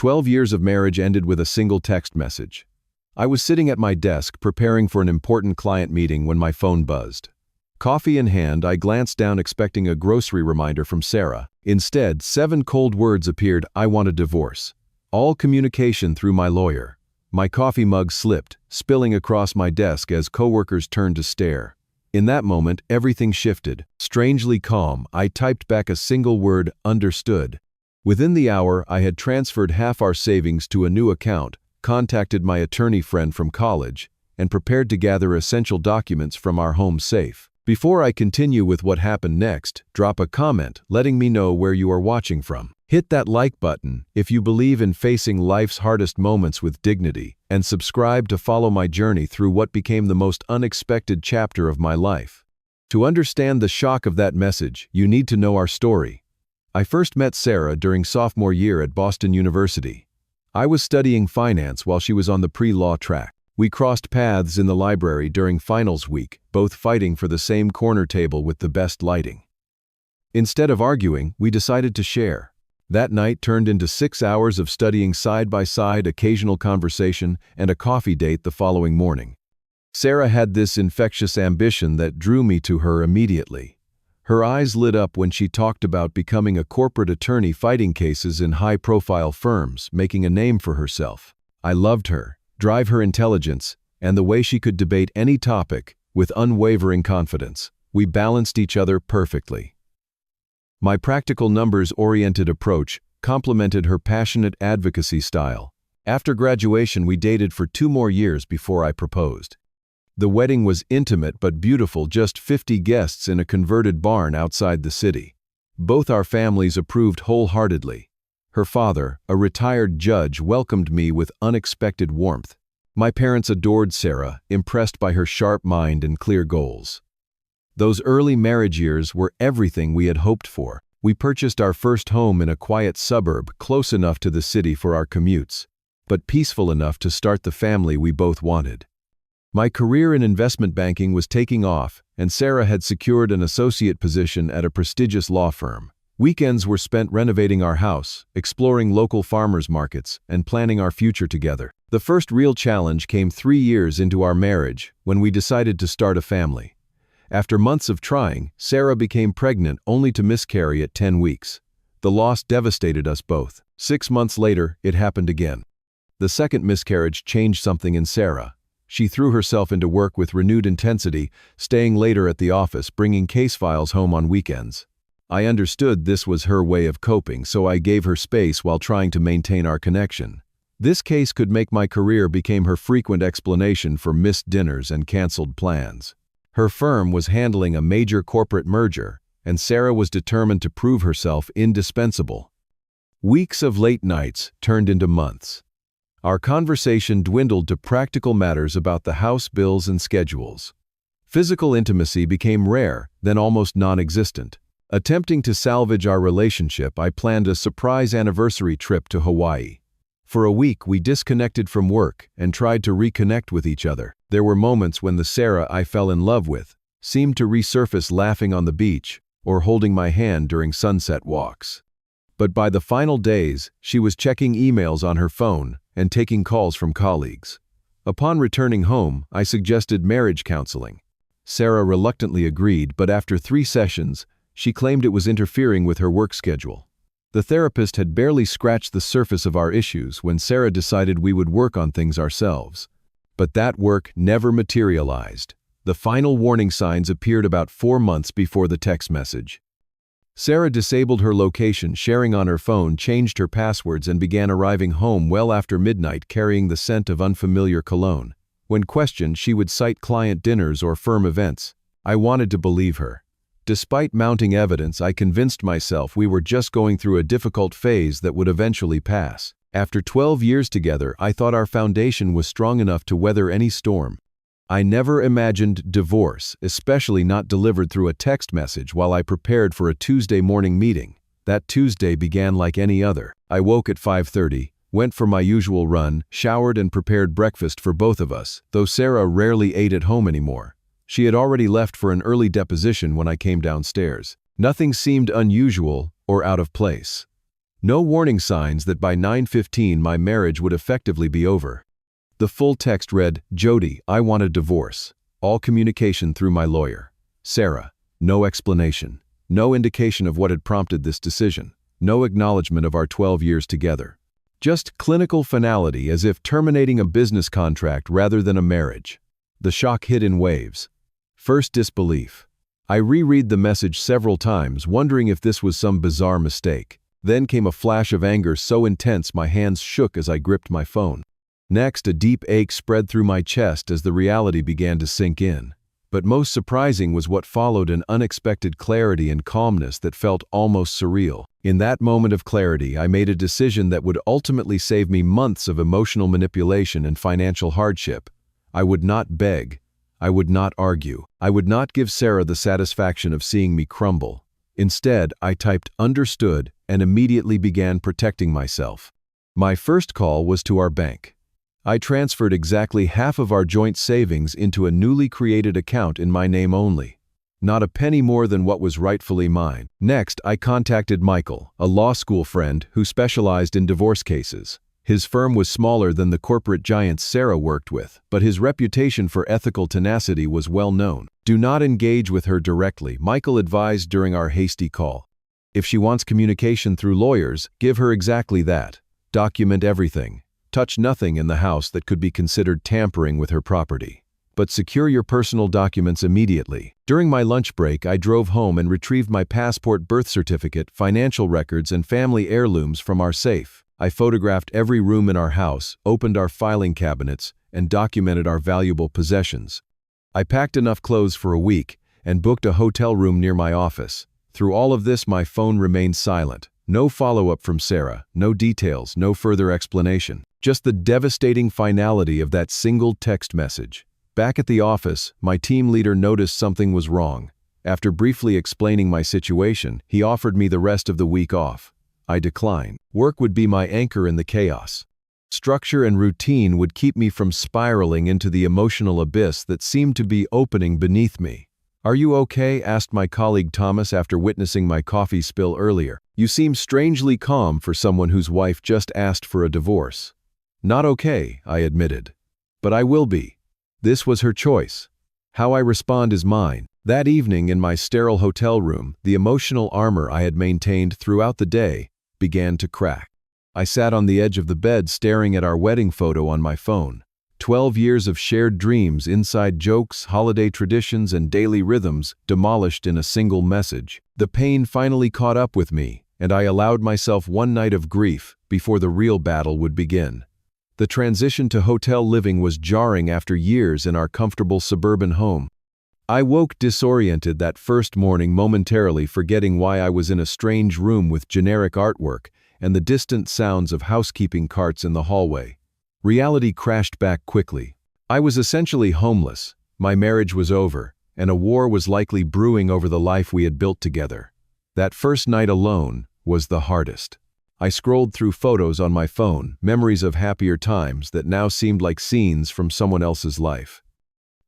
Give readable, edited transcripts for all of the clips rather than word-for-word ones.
12 years of marriage ended with a single text message. I was sitting at my desk preparing for an important client meeting when my phone buzzed. Coffee in hand, I glanced down expecting a grocery reminder from Sarah. Instead, 7 cold words appeared: "I want a divorce." All communication through my lawyer. My coffee mug slipped, spilling across my desk as coworkers turned to stare. In that moment, everything shifted. Strangely calm, I typed back a single word: "Understood." Within the hour, I had transferred half our savings to a new account, contacted my attorney friend from college, and prepared to gather essential documents from our home safe. Before I continue with what happened next, drop a comment letting me know where you are watching from. Hit that like button if you believe in facing life's hardest moments with dignity, and subscribe to follow my journey through what became the most unexpected chapter of my life. To understand the shock of that message, you need to know our story. I first met Sarah during sophomore year at Boston University. I was studying finance while she was on the pre-law track. We crossed paths in the library during finals week, both fighting for the same corner table with the best lighting. Instead of arguing, we decided to share. That night turned into 6 hours of studying side by side, occasional conversation, and a coffee date the following morning. Sarah had this infectious ambition that drew me to her immediately. Her eyes lit up when she talked about becoming a corporate attorney fighting cases in high-profile firms, making a name for herself. I loved her drive, her intelligence, and the way she could debate any topic with unwavering confidence. We balanced each other perfectly. My practical numbers-oriented approach complemented her passionate advocacy style. After graduation, we dated for 2 more years before I proposed. The wedding was intimate but beautiful, just 50 guests in a converted barn outside the city. Both our families approved wholeheartedly. Her father, a retired judge, welcomed me with unexpected warmth. My parents adored Sarah, impressed by her sharp mind and clear goals. Those early marriage years were everything we had hoped for. We purchased our first home in a quiet suburb, close enough to the city for our commutes, but peaceful enough to start the family we both wanted. My career in investment banking was taking off, and Sarah had secured an associate position at a prestigious law firm. Weekends were spent renovating our house, exploring local farmers markets, and planning our future together. The first real challenge came 3 years into our marriage, when we decided to start a family. After months of trying, Sarah became pregnant only to miscarry at 10 weeks. The loss devastated us both. 6 months later, it happened again. The second miscarriage changed something in Sarah. She threw herself into work with renewed intensity, staying later at the office, bringing case files home on weekends. I understood this was her way of coping, so I gave her space while trying to maintain our connection. This case could make my career became her frequent explanation for missed dinners and canceled plans. Her firm was handling a major corporate merger, and Sarah was determined to prove herself indispensable. Weeks of late nights turned into months. Our conversation dwindled to practical matters about the house bills and schedules. Physical intimacy became rare, then almost non-existent. Attempting to salvage our relationship, I planned a surprise anniversary trip to Hawaii. For a week, we disconnected from work and tried to reconnect with each other. There were moments when the Sarah I fell in love with seemed to resurface, laughing on the beach or holding my hand during sunset walks. But by the final days, she was checking emails on her phone and taking calls from colleagues. Upon returning home, I suggested marriage counseling. Sarah reluctantly agreed, but after 3 sessions, she claimed it was interfering with her work schedule. The therapist had barely scratched the surface of our issues when Sarah decided we would work on things ourselves. But that work never materialized. The final warning signs appeared about 4 months before the text message. Sarah disabled her location sharing on her phone, changed her passwords, and began arriving home well after midnight carrying the scent of unfamiliar cologne. When questioned, she would cite client dinners or firm events. I wanted to believe her. Despite mounting evidence, I convinced myself we were just going through a difficult phase that would eventually pass. After 12 years together, I thought our foundation was strong enough to weather any storm. I never imagined divorce, especially not delivered through a text message while I prepared for a Tuesday morning meeting. That Tuesday began like any other. I woke at 5:30, went for my usual run, showered and prepared breakfast for both of us, though Sarah rarely ate at home anymore. She had already left for an early deposition when I came downstairs. Nothing seemed unusual or out of place. No warning signs that by 9:15 my marriage would effectively be over. The full text read, "Jody, I want a divorce. All communication through my lawyer. Sarah." No explanation. No indication of what had prompted this decision. No acknowledgement of our 12 years together. Just clinical finality, as if terminating a business contract rather than a marriage. The shock hit in waves. First, disbelief. I reread the message several times, wondering if this was some bizarre mistake. Then came a flash of anger so intense my hands shook as I gripped my phone. Next, a deep ache spread through my chest as the reality began to sink in. But most surprising was what followed: an unexpected clarity and calmness that felt almost surreal. In that moment of clarity, I made a decision that would ultimately save me months of emotional manipulation and financial hardship. I would not beg. I would not argue. I would not give Sarah the satisfaction of seeing me crumble. Instead, I typed "understood" and immediately began protecting myself. My first call was to our bank. I transferred exactly half of our joint savings into a newly created account in my name only. Not a penny more than what was rightfully mine. Next, I contacted Michael, a law school friend who specialized in divorce cases. His firm was smaller than the corporate giants Sarah worked with, but his reputation for ethical tenacity was well known. "Do not engage with her directly," Michael advised during our hasty call. "If she wants communication through lawyers, give her exactly that. Document everything. Touch nothing in the house that could be considered tampering with her property. But secure your personal documents immediately." During my lunch break, I drove home and retrieved my passport, birth certificate, financial records, and family heirlooms from our safe. I photographed every room in our house, opened our filing cabinets, and documented our valuable possessions. I packed enough clothes for a week and booked a hotel room near my office. Through all of this, my phone remained silent. No follow-up from Sarah, no details, no further explanation. Just the devastating finality of that single text message. Back at the office, my team leader noticed something was wrong. After briefly explaining my situation, he offered me the rest of the week off. I declined. Work would be my anchor in the chaos. Structure and routine would keep me from spiraling into the emotional abyss that seemed to be opening beneath me. "Are you okay?" asked my colleague Thomas after witnessing my coffee spill earlier. "You seem strangely calm for someone whose wife just asked for a divorce." "Not okay," I admitted. "But I will be. This was her choice. How I respond is mine." That evening in my sterile hotel room, the emotional armor I had maintained throughout the day began to crack. I sat on the edge of the bed staring at our wedding photo on my phone. 12 years of shared dreams, inside jokes, holiday traditions, and daily rhythms demolished in a single message. The pain finally caught up with me, and I allowed myself one night of grief before the real battle would begin. The transition to hotel living was jarring after years in our comfortable suburban home. I woke disoriented that first morning, momentarily forgetting why I was in a strange room with generic artwork and the distant sounds of housekeeping carts in the hallway. Reality crashed back quickly. I was essentially homeless, my marriage was over, and a war was likely brewing over the life we had built together. That first night alone was the hardest. I scrolled through photos on my phone, memories of happier times that now seemed like scenes from someone else's life.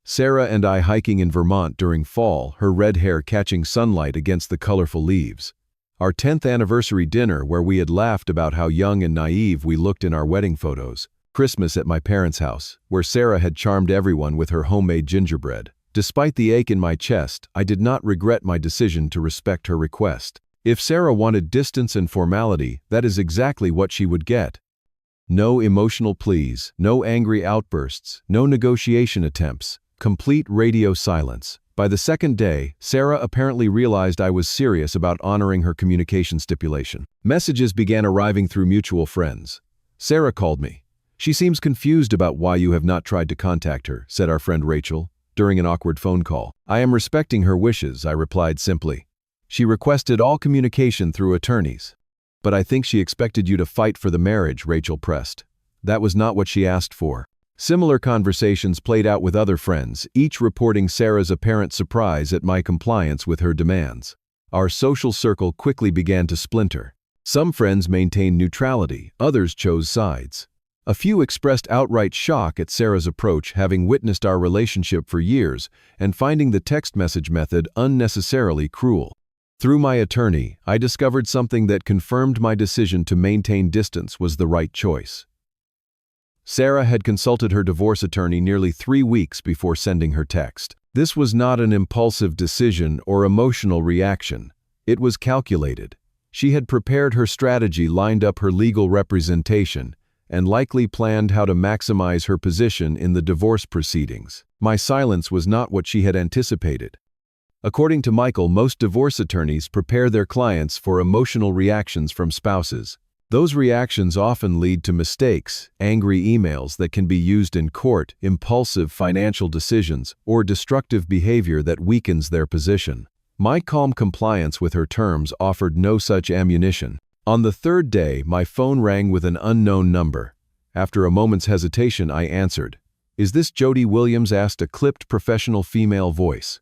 Sarah and I hiking in Vermont during fall, her red hair catching sunlight against the colorful leaves. Our 10th anniversary dinner where we had laughed about how young and naive we looked in our wedding photos. Christmas at my parents' house, where Sarah had charmed everyone with her homemade gingerbread. Despite the ache in my chest, I did not regret my decision to respect her request. If Sarah wanted distance and formality, that is exactly what she would get. No emotional pleas, no angry outbursts, no negotiation attempts, complete radio silence. By the second day, Sarah apparently realized I was serious about honoring her communication stipulation. Messages began arriving through mutual friends. "Sarah called me. She seems confused about why you have not tried to contact her," said our friend Rachel, during an awkward phone call. "I am respecting her wishes," I replied simply. "She requested all communication through attorneys." "But I think she expected you to fight for the marriage," Rachel pressed. "That was not what she asked for." Similar conversations played out with other friends, each reporting Sarah's apparent surprise at my compliance with her demands. Our social circle quickly began to splinter. Some friends maintained neutrality, others chose sides. A few expressed outright shock at Sarah's approach, having witnessed our relationship for years and finding the text message method unnecessarily cruel. Through my attorney, I discovered something that confirmed my decision to maintain distance was the right choice. Sarah had consulted her divorce attorney nearly 3 weeks before sending her text. This was not an impulsive decision or emotional reaction. It was calculated. She had prepared her strategy, lined up her legal representation, and likely planned how to maximize her position in the divorce proceedings. My silence was not what she had anticipated. According to Michael, most divorce attorneys prepare their clients for emotional reactions from spouses. Those reactions often lead to mistakes, angry emails that can be used in court, impulsive financial decisions, or destructive behavior that weakens their position. My calm compliance with her terms offered no such ammunition. On the 3rd day, my phone rang with an unknown number. After a moment's hesitation, I answered. "Is this Jody Williams?" asked a clipped professional female voice.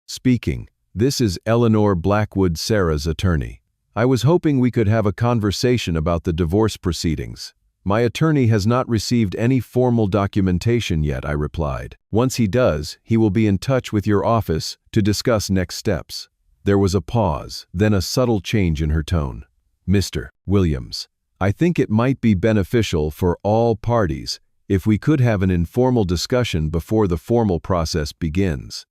"Speaking. This is Eleanor Blackwood, Sarah's attorney. I was hoping we could have a conversation about the divorce proceedings. My attorney has not received any formal documentation yet," I replied. "Once he does, he will be in touch with your office to discuss next steps." There was a pause, then a subtle change in her tone. "Mr. Williams, I think it might be beneficial for all parties if we could have an informal discussion before the formal process begins.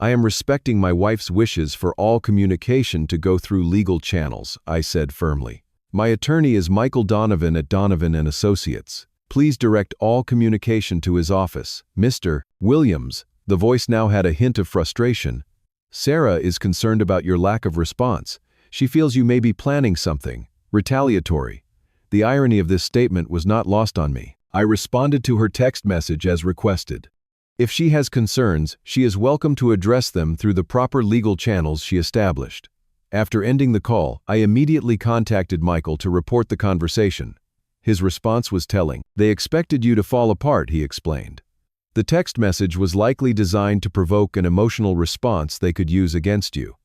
I am respecting my wife's wishes for all communication to go through legal channels," I said firmly. "My attorney is Michael Donovan at Donovan & Associates. Please direct all communication to his office. Mr. Williams." The voice now had a hint of frustration. "Sarah is concerned about your lack of response. She feels you may be planning something retaliatory." The irony of this statement was not lost on me. I responded to her text message as requested. If she has concerns, she is welcome to address them through the proper legal channels she established. After ending the call, I immediately contacted Michael to report the conversation. His response was telling. "They expected you to fall apart," he explained. The text message was likely designed to provoke an emotional response they could use against you.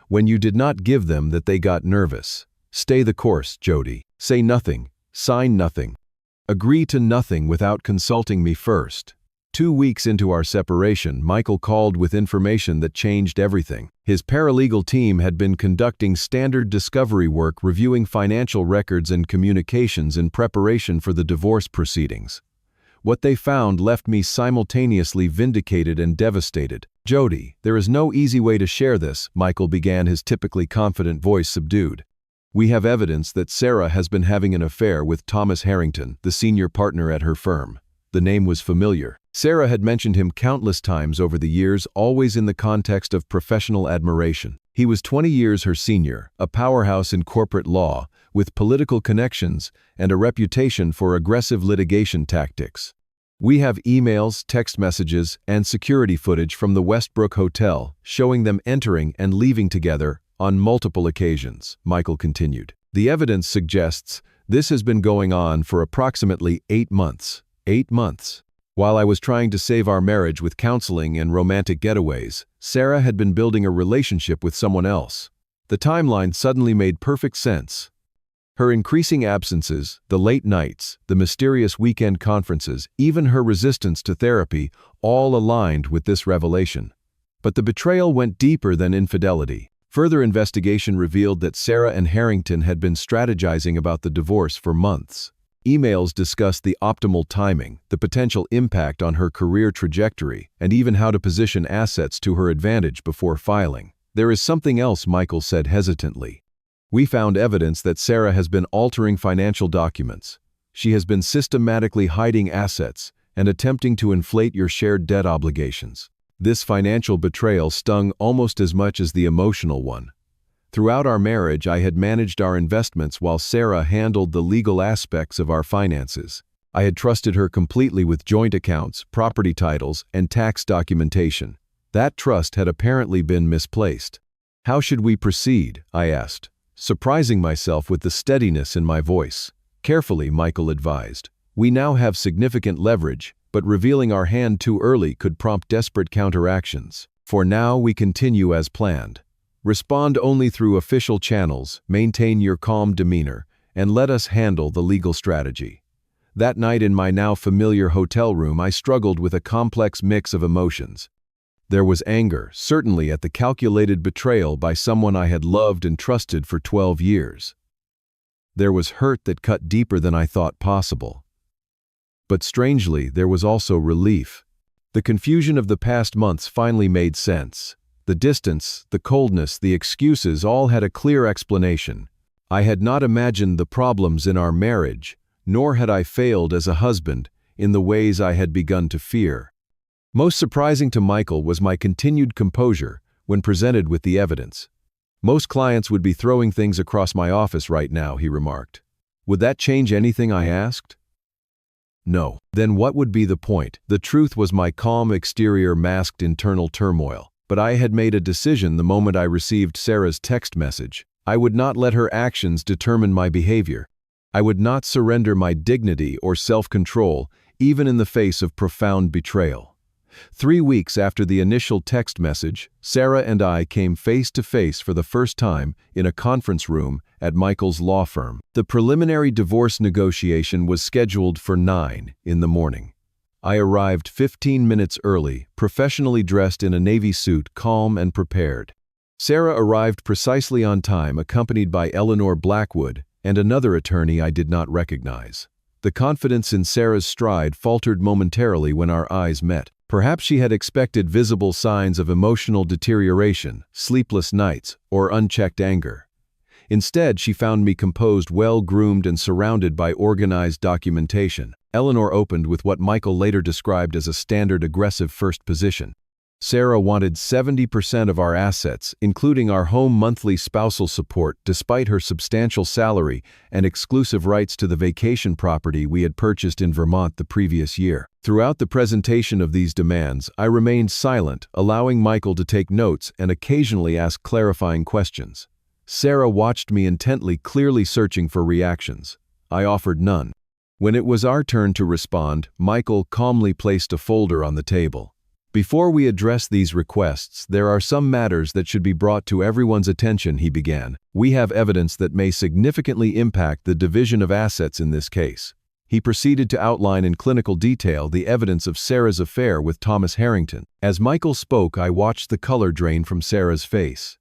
When you did not give them that, they got nervous. "Stay the course, Jody. Say nothing. Sign nothing. Agree to nothing without consulting me first." 2 weeks into our separation, Michael called with information that changed everything. His paralegal team had been conducting standard discovery work, reviewing financial records and communications in preparation for the divorce proceedings. What they found left me simultaneously vindicated and devastated. "Jody, there is no easy way to share this," Michael began, his typically confident voice subdued. "We have evidence that Sarah has been having an affair with Thomas Harrington, the senior partner at her firm." The name was familiar. Sarah had mentioned him countless times over the years, always in the context of professional admiration. He was 20 years her senior, a powerhouse in corporate law, with political connections and a reputation for aggressive litigation tactics. "We have emails, text messages, and security footage from the Westbrook Hotel showing them entering and leaving together on multiple occasions," Michael continued. "The evidence suggests this has been going on for approximately 8 months. 8 months. While I was trying to save our marriage with counseling and romantic getaways, Sarah had been building a relationship with someone else." The timeline suddenly made perfect sense. Her increasing absences, the late nights, the mysterious weekend conferences, even her resistance to therapy, all aligned with this revelation. But the betrayal went deeper than infidelity. Further investigation revealed that Sarah and Harrington had been strategizing about the divorce for months. Emails discussed the optimal timing, the potential impact on her career trajectory, and even how to position assets to her advantage before filing. "There is something else," Michael said hesitantly. "We found evidence that Sarah has been altering financial documents. She has been systematically hiding assets and attempting to inflate your shared debt obligations." This financial betrayal stung almost as much as the emotional one. Throughout our marriage, I had managed our investments while Sarah handled the legal aspects of our finances. I had trusted her completely with joint accounts, property titles, and tax documentation. That trust had apparently been misplaced. "How should we proceed?" I asked, surprising myself with the steadiness in my voice. "Carefully," Michael advised. "We now have significant leverage, but revealing our hand too early could prompt desperate counteractions. For now, we continue as planned. Respond only through official channels, maintain your calm demeanor, and let us handle the legal strategy." That night in my now familiar hotel room, I struggled with a complex mix of emotions. There was anger, certainly at the calculated betrayal by someone I had loved and trusted for 12 years. There was hurt that cut deeper than I thought possible. But strangely, there was also relief. The confusion of the past months finally made sense. The distance, the coldness, the excuses all had a clear explanation. I had not imagined the problems in our marriage, nor had I failed as a husband in the ways I had begun to fear. Most surprising to Michael was my continued composure when presented with the evidence. "Most clients would be throwing things across my office right now," he remarked. "Would that change anything?" I asked. No. Then what would be the point? The truth was my calm exterior masked internal turmoil. But I had made a decision the moment I received Sarah's text message. I would not let her actions determine my behavior. I would not surrender my dignity or self-control, even in the face of profound betrayal. 3 weeks after the initial text message, Sarah and I came face to face for the first time in a conference room at Michael's law firm. The preliminary divorce negotiation was scheduled for 9 in the morning. I arrived 15 minutes early, professionally dressed in a navy suit, calm and prepared. Sarah arrived precisely on time, accompanied by Eleanor Blackwood and another attorney I did not recognize. The confidence in Sarah's stride faltered momentarily when our eyes met. Perhaps she had expected visible signs of emotional deterioration, sleepless nights, or unchecked anger. Instead, she found me composed, well-groomed, and surrounded by organized documentation. Eleanor opened with what Michael later described as a standard aggressive first position. Sarah wanted 70% of our assets, including our home monthly spousal support, despite her substantial salary and exclusive rights to the vacation property we had purchased in Vermont the previous year. Throughout the presentation of these demands, I remained silent, allowing Michael to take notes and occasionally ask clarifying questions. Sarah watched me intently, clearly searching for reactions. I offered none. When it was our turn to respond, Michael calmly placed a folder on the table. "Before we address these requests, there are some matters that should be brought to everyone's attention," he began. "We have evidence that may significantly impact the division of assets in this case." He proceeded to outline in clinical detail the evidence of Sarah's affair with Thomas Harrington. As Michael spoke, I watched the color drain from Sarah's face.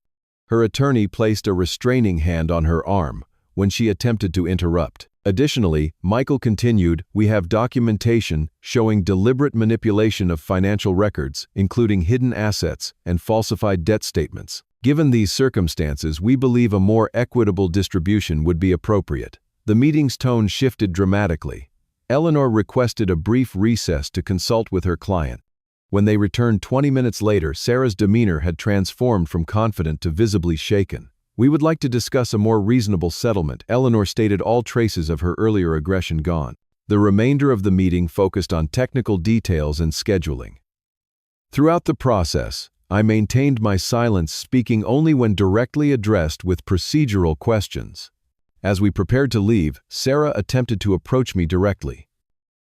Her attorney placed a restraining hand on her arm when she attempted to interrupt. Additionally, Michael continued, "We have documentation showing deliberate manipulation of financial records, including hidden assets and falsified debt statements. Given these circumstances, we believe a more equitable distribution would be appropriate." The meeting's tone shifted dramatically. Eleanor requested a brief recess to consult with her client. When they returned 20 minutes later, Sarah's demeanor had transformed from confident to visibly shaken. "We would like to discuss a more reasonable settlement," Eleanor stated, all traces of her earlier aggression gone. The remainder of the meeting focused on technical details and scheduling. Throughout the process, I maintained my silence, speaking only when directly addressed with procedural questions. As we prepared to leave, Sarah attempted to approach me directly.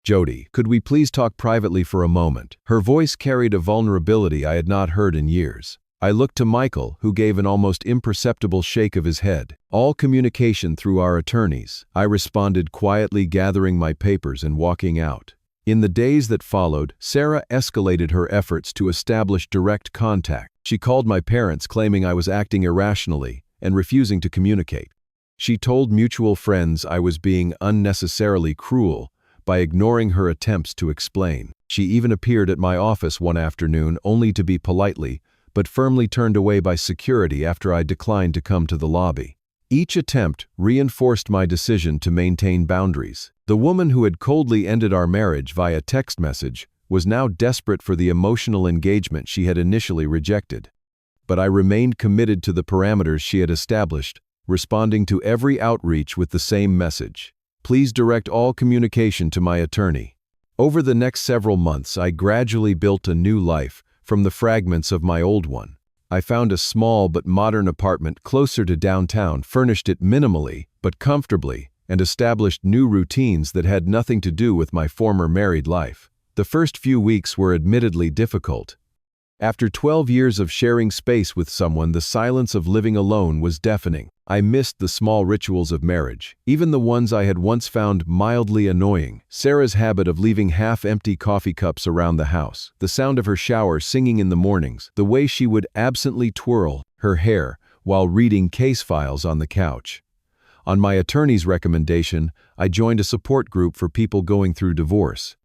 "Jody, could we please talk privately for a moment?" Her voice carried a vulnerability I had not heard in years. I looked to Michael, who gave an almost imperceptible shake of his head. "All communication through our attorneys," I responded quietly, gathering my papers and walking out. In the days that followed, Sarah escalated her efforts to establish direct contact. She called my parents, claiming I was acting irrationally and refusing to communicate. She told mutual friends I was being unnecessarily cruel by ignoring her attempts to explain. She even appeared at my office one afternoon only to be politely but firmly turned away by security after I declined to come to the lobby. Each attempt reinforced my decision to maintain boundaries. The woman who had coldly ended our marriage via text message was now desperate for the emotional engagement she had initially rejected. But I remained committed to the parameters she had established, responding to every outreach with the same message: "Please direct all communication to my attorney." Over the next several months, I gradually built a new life from the fragments of my old one. I found a small but modern apartment closer to downtown, furnished it minimally but comfortably, and established new routines that had nothing to do with my former married life. The first few weeks were admittedly difficult. After 12 years of sharing space with someone, the silence of living alone was deafening. I missed the small rituals of marriage, even the ones I had once found mildly annoying. Sarah's habit of leaving half-empty coffee cups around the house, the sound of her shower singing in the mornings, the way she would absently twirl her hair while reading case files on the couch. On my attorney's recommendation, I joined a support group for people going through divorce.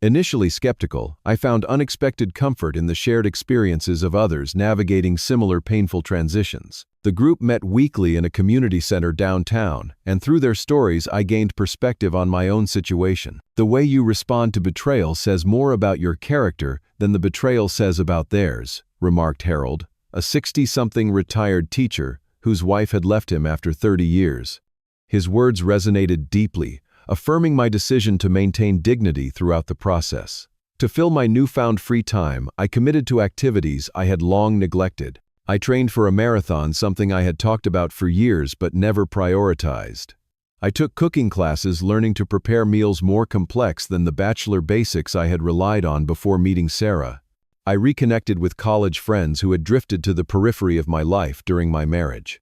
Initially skeptical, I found unexpected comfort in the shared experiences of others navigating similar painful transitions. The group met weekly in a community center downtown, and through their stories I gained perspective on my own situation. The way you respond to betrayal says more about your character than the betrayal says about theirs, remarked Harold, a 60-something retired teacher whose wife had left him after 30 years. His words resonated deeply, affirming my decision to maintain dignity throughout the process. To fill my newfound free time, I committed to activities I had long neglected. I trained for a marathon, something I had talked about for years but never prioritized. I took cooking classes, learning to prepare meals more complex than the bachelor basics I had relied on before meeting Sarah. I reconnected with college friends who had drifted to the periphery of my life during my marriage.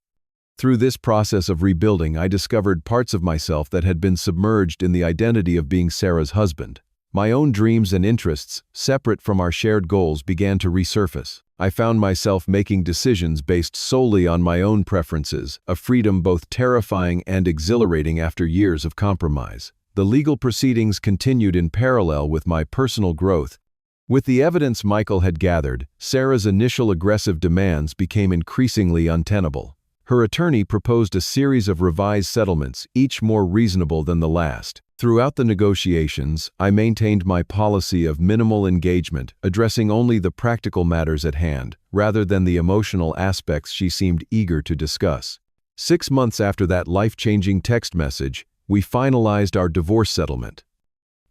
Through this process of rebuilding, I discovered parts of myself that had been submerged in the identity of being Sarah's husband. My own dreams and interests, separate from our shared goals, began to resurface. I found myself making decisions based solely on my own preferences, a freedom both terrifying and exhilarating after years of compromise. The legal proceedings continued in parallel with my personal growth. With the evidence Michael had gathered, Sarah's initial aggressive demands became increasingly untenable. Her attorney proposed a series of revised settlements, each more reasonable than the last. Throughout the negotiations, I maintained my policy of minimal engagement, addressing only the practical matters at hand, rather than the emotional aspects she seemed eager to discuss. 6 months after that life-changing text message, we finalized our divorce settlement.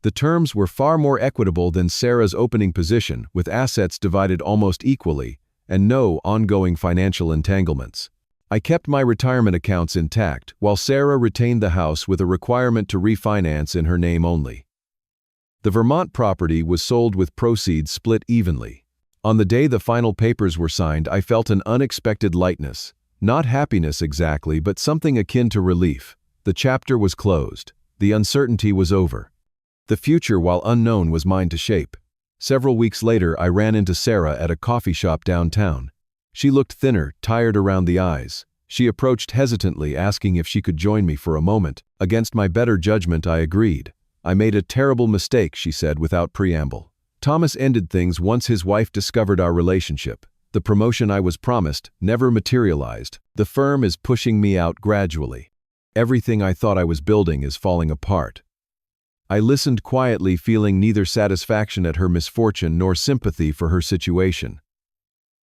The terms were far more equitable than Sarah's opening position, with assets divided almost equally, and no ongoing financial entanglements. I kept my retirement accounts intact, while Sarah retained the house with a requirement to refinance in her name only. The Vermont property was sold with proceeds split evenly. On the day the final papers were signed, I felt an unexpected lightness. Not happiness exactly, but something akin to relief. The chapter was closed. The uncertainty was over. The future, while unknown, was mine to shape. Several weeks later, I ran into Sarah at a coffee shop downtown. She looked thinner, tired around the eyes. She approached hesitantly, asking if she could join me for a moment. Against my better judgment, I agreed. "I made a terrible mistake," she said without preamble. "Thomas ended things once his wife discovered our relationship. The promotion I was promised never materialized. The firm is pushing me out gradually. Everything I thought I was building is falling apart." I listened quietly, feeling neither satisfaction at her misfortune nor sympathy for her situation.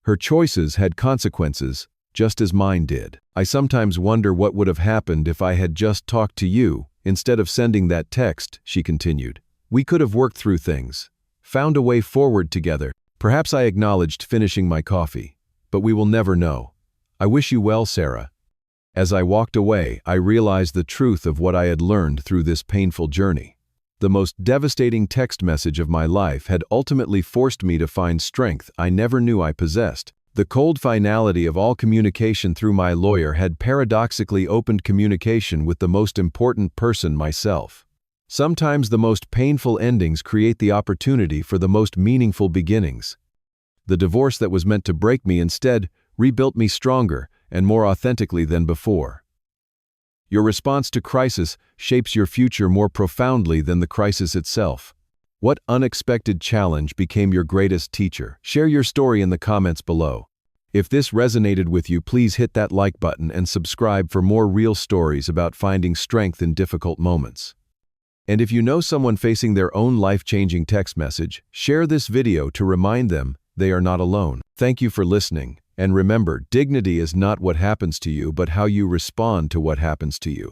Her choices had consequences, just as mine did. "I sometimes wonder what would have happened if I had just talked to you, instead of sending that text," she continued. "We could have worked through things, found a way forward together." Perhaps I acknowledged, finishing my coffee. "But we will never know. I wish you well, Sarah." As I walked away, I realized the truth of what I had learned through this painful journey. The most devastating text message of my life had ultimately forced me to find strength I never knew I possessed. The cold finality of all communication through my lawyer had paradoxically opened communication with the most important person, myself. Sometimes the most painful endings create the opportunity for the most meaningful beginnings. The divorce that was meant to break me instead rebuilt me stronger and more authentically than before. Your response to crisis shapes your future more profoundly than the crisis itself. What unexpected challenge became your greatest teacher? Share your story in the comments below. If this resonated with you, please hit that like button and subscribe for more real stories about finding strength in difficult moments. And if you know someone facing their own life-changing text message, share this video to remind them they are not alone. Thank you for listening. And remember, dignity is not what happens to you, but how you respond to what happens to you.